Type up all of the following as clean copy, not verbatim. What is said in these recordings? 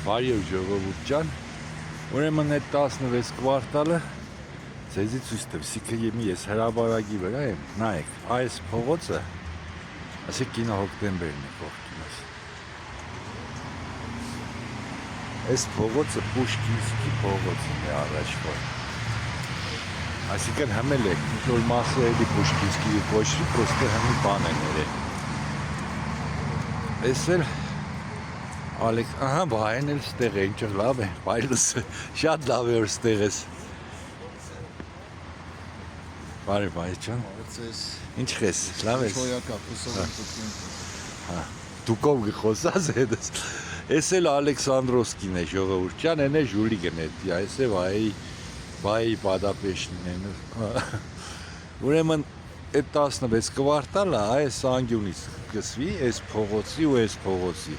Բարի ժողովուրդ ջան, ուրեմն այդ 16 կվարտալը ձեզի ցույց տվի, ես հրաբարակի վրա եմ, նայեք, այս փողոցը, ասեք կինո հոկտեմբերն է կողքինս։ Այս փողոցը Պուշկինսկի փողոցն է առաջվա։ Այսինքն հմել է, որ մասը էլի Պուշկինսկի կոչվի, պրոստը հմի բան է ներել։ Այս էլ Ալեք, ահա, վայեն էլ ստեղ է, ինչ լավ է, բայլս, շատ լավ է, որ ստեղ ես։ Բարի բայ ջան։ Ինչ ես, լավ ես։ Դուկով գխոսած հետս։ Այս էլ Ալեքսանդրովսկին է ժողովուրդ ջան, այն է Ժուլիգն է, այս է վայի Բադապեշտն է։ Ուրեմն այդ 16 կվարտալը այս անկյունից կսվի, այս փողոցի ու այս փողոցի։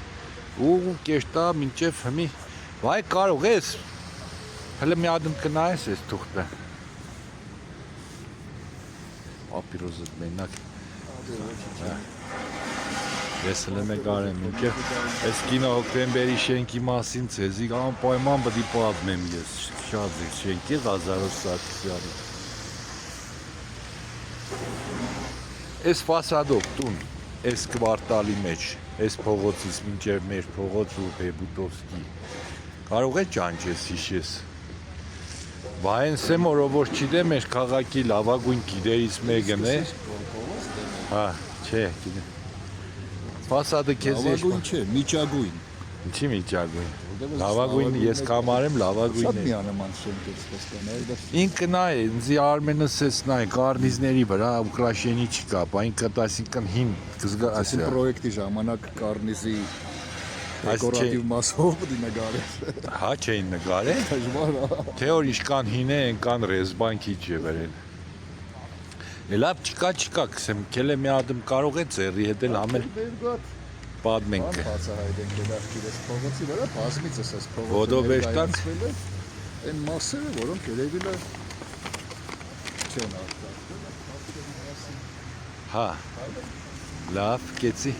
Ու կեշտա մինչև հմի, վայ կարող ես, հլը մի ադմ կնայես ես թուղթը։ Ապիրոզըտ մենակ։ Ես հլը մեկ արեմ մինչև, ես կինո հոկտեմբերի շենքի մասին ծեզի, պայման բդի պատմեմ ես, շատ զիք շենքի Ղազարոս Սարգսյանի։ Ես ֆասադով տուն, այս կվարտալի մեջ, այս փողոցից մինչև մեր փողոց ու Բեբուտովսկի, կարող է ճանչես հիշես։ Վայեն սեմ օրովոր չիդե մեր քաղաքի լավագույն գիդերից մեկն է։ Հա, չէ, գիտե։ Ֆասադը քեզ է։ Լավագույն չէ, միջագույն։ Ինչի միջագույն։ Լավագույն ես կամարեմ լավագույնն է։ Շատ միանման շենք է ստեսկանալ։ Ինքն այ, ինձ Արմենս էս նայ, կարնիզների վրա ուկրաշենի չկա, այնքան այսինքն հին Այսին պրոյեկտի ժամանակ կարնիզի դեկորատիվ մասով պիտի նկարես։ Հա չէին նկարել։ Դժվար է։ Թե որ ինչքան հին է, այնքան ռեզբանքի չի վերել։ Լավ չկա, կսեմ, քելե մի ադմ կարող է ծերի հետ էլ համել պատմենք։ Բացահայտենք դեպքերս փողոցի վրա, բազմիցս էս փողոցը։ Ոտովեշտան այն մասերը, որոնք երևի չեն արտադրվել։ Հա, լավ, կեցի։